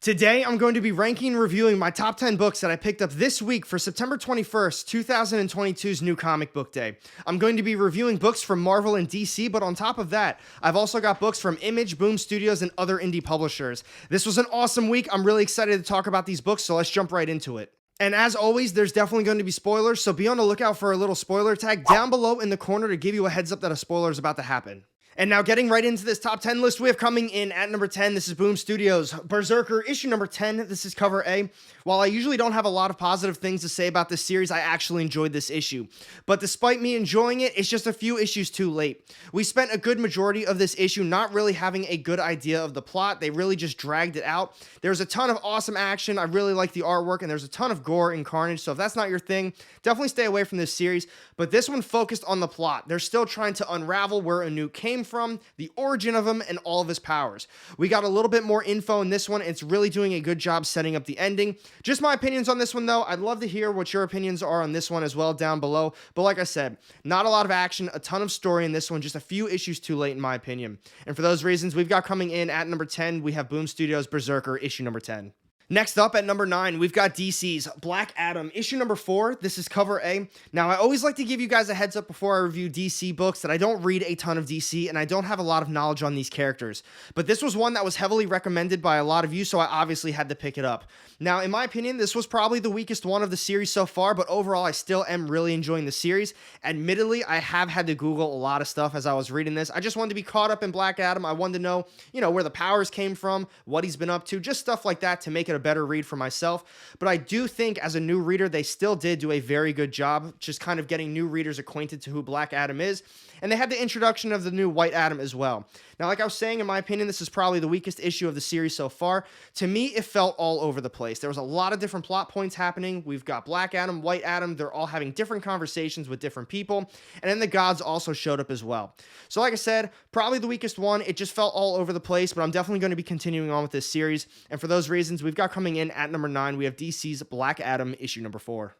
Today, I'm going to be ranking and reviewing my top 10 books that I picked up this week for September 21st, 2022's new comic book day. I'm going to be reviewing books from Marvel and DC, but on top of that, I've also got books from Image, Boom Studios, and other indie publishers. This was an awesome week. I'm really excited to talk about these books, so let's jump right into it. And as always, there's definitely going to be spoilers, so be on the lookout for a little spoiler tag down below in the corner to give you a heads up that a spoiler is about to happen. And now getting right into this top 10 list, we have coming in at number 10, this is Boom Studios, Berserker, issue number 10, this is cover A. While I usually don't have a lot of positive things to say about this series, I actually enjoyed this issue. But despite me enjoying it, it's just a few issues too late. We spent a good majority of this issue not really having a good idea of the plot, they really just dragged it out. There's a ton of awesome action, I really like the artwork, and there's a ton of gore and carnage, so if that's not your thing, definitely stay away from this series. But this one focused on the plot. They're still trying to unravel where Anouk came from, the origin of him, and all of his powers. We got a little bit more info in this one. It's really doing a good job setting up the ending. Just my opinions on this one, though. I'd love to hear what your opinions are on this one as well down below. But like I said, not a lot of action, a ton of story in this one, just a few issues too late in my opinion. And for those reasons, we've got coming in at number 10, we have Boom Studios Berserker, issue number 10. Next up at number 9, we've got DC's Black Adam, issue number 4. This is cover A. Now, I always like to give you guys a heads up before I review DC books that I don't read a ton of DC and I don't have a lot of knowledge on these characters. But this was one that was heavily recommended by a lot of you, so I obviously had to pick it up. Now, in my opinion, this was probably the weakest one of the series so far, but overall, I still am really enjoying the series. Admittedly, I have had to Google a lot of stuff as I was reading this. I just wanted to be caught up in Black Adam. I wanted to know, where the powers came from, what he's been up to, just stuff like that to make it a better read for myself. But I do think as a new reader, they still did do a very good job just kind of getting new readers acquainted to who Black Adam is. And they had the introduction of the new White Adam as well. Now, like I was saying, in my opinion, this is probably the weakest issue of the series so far. To me, it felt all over the place. There was a lot of different plot points happening. We've got Black Adam, White Adam. They're all having different conversations with different people. And then the gods also showed up as well. So like I said, probably the weakest one. It just felt all over the place, but I'm definitely going to be continuing on with this series. And for those reasons, we've got coming in at number 9, we have DC's Black Adam, issue number 4.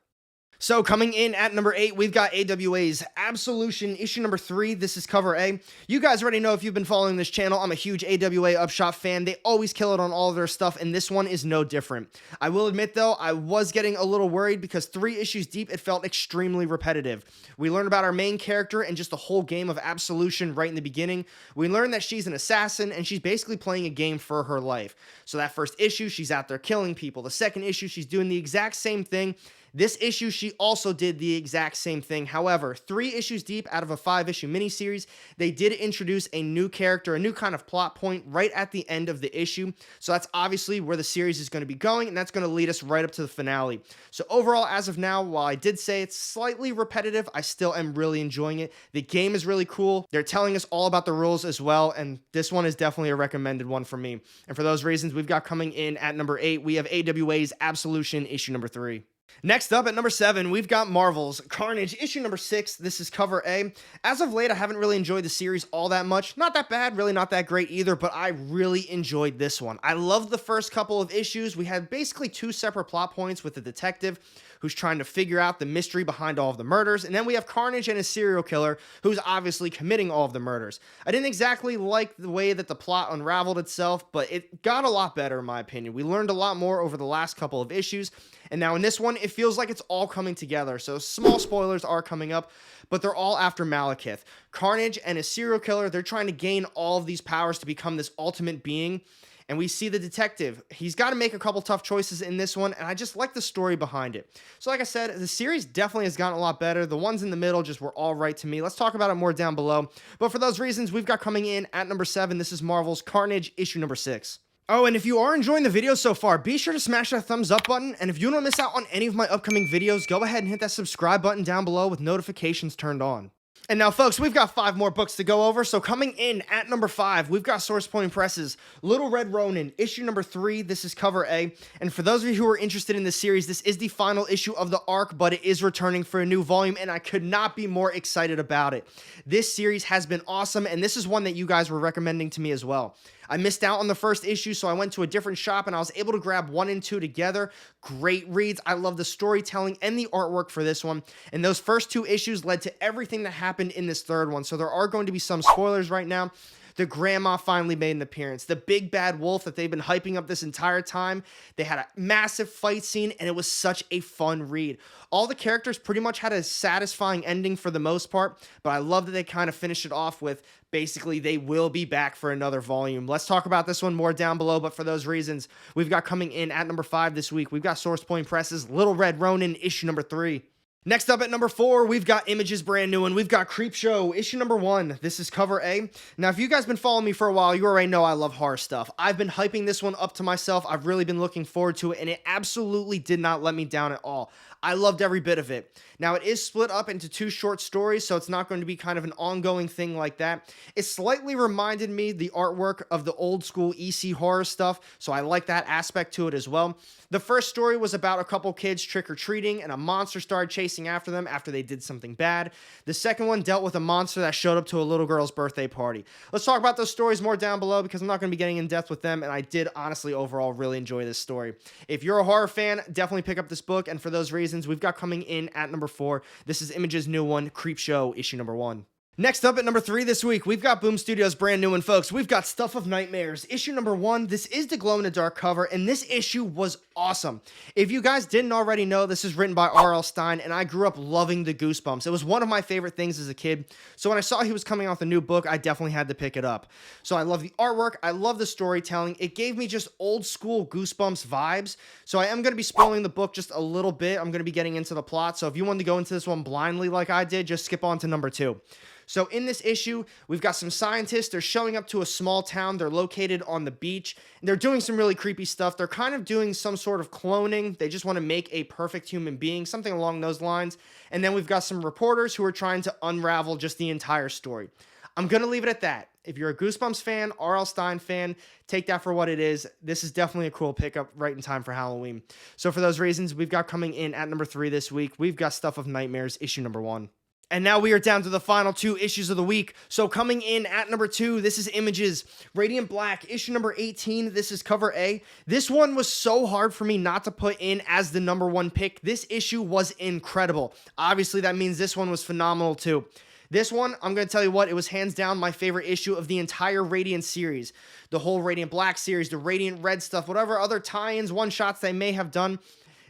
So coming in at number 8, we've got AWA's Absolution, issue number 3. This is cover A. You guys already know if you've been following this channel, I'm a huge AWA Upshot fan. They always kill it on all of their stuff, and this one is no different. I will admit, though, I was getting a little worried because 3 issues deep, it felt extremely repetitive. We learned about our main character and just the whole game of Absolution right in the beginning. We learned that she's an assassin, and she's basically playing a game for her life. So that first issue, she's out there killing people. The second issue, she's doing the exact same thing. This issue, she also did the exact same thing. However, 3 issues deep out of a 5-issue miniseries, they did introduce a new character, a new kind of plot point right at the end of the issue. So that's obviously where the series is going to be going, and that's going to lead us right up to the finale. So overall, as of now, while I did say it's slightly repetitive, I still am really enjoying it. The game is really cool. They're telling us all about the rules as well, and this one is definitely a recommended one for me. And for those reasons, we've got coming in at number 8, we have AWA's Absolution, issue number 3. Next up at number 7, we've got Marvel's Carnage, issue number 6. This is cover A. As of late, I haven't really enjoyed the series all that much. Not that bad, really not that great either, but I really enjoyed this one. I loved the first couple of issues. We had basically 2 separate plot points with the detective who's trying to figure out the mystery behind all of the murders, and then we have Carnage and his serial killer who's obviously committing all of the murders. I didn't exactly like the way that the plot unraveled itself, but it got a lot better in my opinion. We learned a lot more over the last couple of issues, and now in this one, it feels like it's all coming together. So small spoilers are coming up, but they're all after Malekith. Carnage and his serial killer, they're trying to gain all of these powers to become this ultimate being. And we see the detective. He's got to make a couple tough choices in this one, and I just like the story behind it. So like I said, the series definitely has gotten a lot better. The ones in the middle just were all right to me. Let's talk about it more down below. But for those reasons, we've got coming in at number 7, this is Marvel's Carnage, issue number 6. Oh, and if you are enjoying the video so far, be sure to smash that thumbs up button, and if you don't miss out on any of my upcoming videos, go ahead and hit that subscribe button down below with notifications turned on. And now, folks, we've got 5 more books to go over, so coming in at number 5, we've got Source Point Press's Little Red Ronin, issue number 3, this is cover A, and for those of you who are interested in this series, this is the final issue of the arc, but it is returning for a new volume, and I could not be more excited about it. This series has been awesome, and this is one that you guys were recommending to me as well. I missed out on the first issue, so I went to a different shop and I was able to grab 1 and 2 together. Great reads. I love the storytelling and the artwork for this one. And those first 2 issues led to everything that happened in this third one. So there are going to be some spoilers right now. The grandma finally made an appearance. The big bad wolf that they've been hyping up this entire time. They had a massive fight scene, and it was such a fun read. All the characters pretty much had a satisfying ending for the most part, but I love that they kind of finished it off with basically they will be back for another volume. Let's talk about this one more down below, but for those reasons, we've got coming in at number 5 this week, we've got Source Point Press's Little Red Ronin, issue number 3. Next up at number 4, we've got Image's brand new one. We've got Creepshow, issue number 1. This is cover A. Now, if you guys been following me for a while, you already know I love horror stuff. I've been hyping this one up to myself. I've really been looking forward to it, and it absolutely did not let me down at all. I loved every bit of it. Now, it is split up into 2 short stories, so it's not going to be kind of an ongoing thing like that. It slightly reminded me the artwork of the old school EC horror stuff, so I like that aspect to it as well. The first story was about a couple kids trick-or-treating, and a monster started chasing after them after they did something bad. The second one dealt with a monster that showed up to a little girl's birthday party. Let's talk about those stories more down below because I'm not going to be getting in depth with them, and I did honestly overall really enjoy this story. If you're a horror fan, definitely pick up this book, and for those reasons, we've got coming in at number 4. This is Image's new one, Creepshow, issue number 1. Next up at number 3 this week, we've got Boom Studios' brand new one, folks. We've got Stuff of Nightmares, issue number 1. This is the glow-in-the-dark cover, and this issue was awesome. If you guys didn't already know, this is written by R.L. Stine, and I grew up loving the Goosebumps. It was one of my favorite things as a kid, so when I saw he was coming out with a new book, I definitely had to pick it up. So I love the artwork, I love the storytelling. It gave me just old-school Goosebumps vibes, so I am going to be spoiling the book just a little bit. I'm going to be getting into the plot, so if you wanted to go into this one blindly like I did, just skip on to number 2. So in this issue, we've got some scientists. They're showing up to a small town. They're located on the beach. And they're doing some really creepy stuff. They're kind of doing some sort of cloning. They just want to make a perfect human being, something along those lines. And then we've got some reporters who are trying to unravel just the entire story. I'm going to leave it at that. If you're a Goosebumps fan, R.L. Stine fan, take that for what it is. This is definitely a cool pickup right in time for Halloween. So for those reasons, we've got coming in at number 3 this week, we've got Stuff of Nightmares, issue number 1. And now we are down to the final 2 issues of the week. So coming in at number 2, this is Image's Radiant Black, issue number 18. This is cover A. This one was so hard for me not to put in as the number 1 pick. This issue was incredible. Obviously, that means this one was phenomenal too. This one, I'm going to tell you what, it was hands down my favorite issue of the entire Radiant series. The whole Radiant Black series, the Radiant Red stuff, whatever other tie-ins, one-shots they may have done.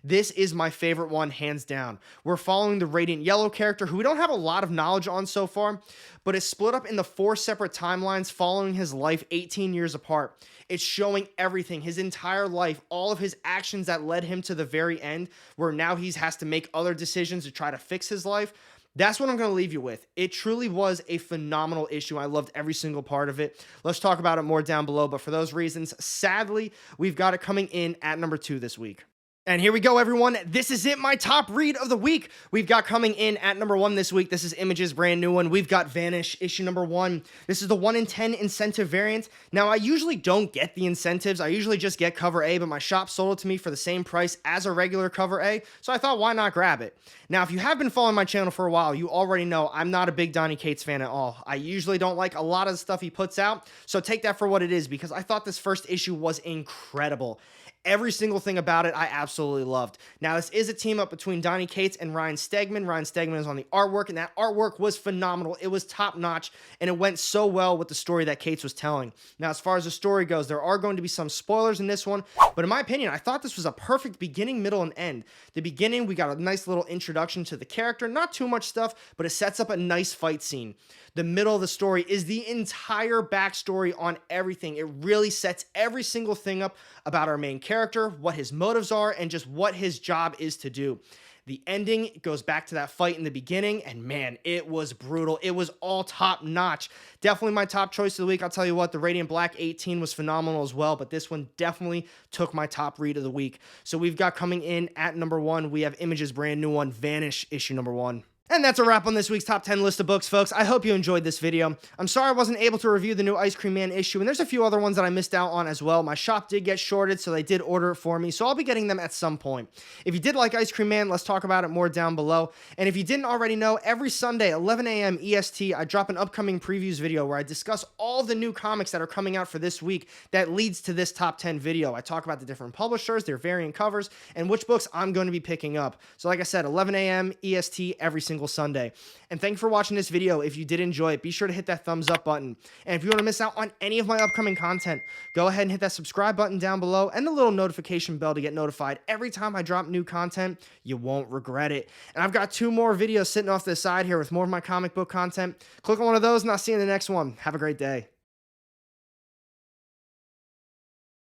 This is my favorite one, hands down. We're following the Radiant Yellow character, who we don't have a lot of knowledge on so far, but it's split up into 4 separate timelines following his life 18 years apart. It's showing everything, his entire life, all of his actions that led him to the very end, where now he has to make other decisions to try to fix his life. That's what I'm going to leave you with. It truly was a phenomenal issue. I loved every single part of it. Let's talk about it more down below, but for those reasons, sadly, we've got it coming in at number 2 this week. And here we go, everyone. This is it, my top read of the week. We've got coming in at number 1 this week. This is Image's brand new one. We've got Vanish, issue number 1. This is the 1 in 10 incentive variant. Now, I usually don't get the incentives. I usually just get cover A, but my shop sold it to me for the same price as a regular cover A, so I thought, why not grab it? Now, if you have been following my channel for a while, you already know I'm not a big Donny Cates fan at all. I usually don't like a lot of the stuff he puts out, so take that for what it is, because I thought this first issue was incredible. Every single thing about it, I absolutely loved. Now, this is a team up between Donny Cates and Ryan Stegman. Ryan Stegman is on the artwork, and that artwork was phenomenal. It was top-notch, and it went so well with the story that Cates was telling. Now, as far as the story goes, there are going to be some spoilers in this one, but in my opinion, I thought this was a perfect beginning, middle, and end. The beginning, we got a nice little introduction to the character. Not too much stuff, but it sets up a nice fight scene. The middle of the story is the entire backstory on everything. It really sets every single thing up about our main character, what his motives are, and just what his job is to do. The ending goes back to that fight in the beginning, and man, it was brutal. It was all top notch. Definitely my top choice of the week. I'll tell you what, the Radiant Black 18 was phenomenal as well, but this one definitely took my top read of the week. So we've got coming in at number 1, we have Image's brand new one, Vanish, issue number 1. And that's a wrap on this week's top 10 list of books, folks. I hope you enjoyed this video. I'm sorry I wasn't able to review the new Ice Cream Man issue, and there's a few other ones that I missed out on as well. My shop did get shorted, so they did order it for me, so I'll be getting them at some point. If you did like Ice Cream Man, let's talk about it more down below. And if you didn't already know, every Sunday, 11 a.m. EST, I drop an upcoming previews video where I discuss all the new comics that are coming out for this week that leads to this top 10 video. I talk about the different publishers, their variant covers, and which books I'm going to be picking up. So like I said, 11 a.m. EST every single single Sunday. And thank you for watching this video. If you did enjoy it, be sure to hit that thumbs up button. And if you want to miss out on any of my upcoming content, go ahead and hit that subscribe button down below and the little notification bell to get notified every time I drop new content. You won't regret it. And I've got 2 more videos sitting off to the side here with more of my comic book content. Click on one of those and I'll see you in the next one. Have a great day.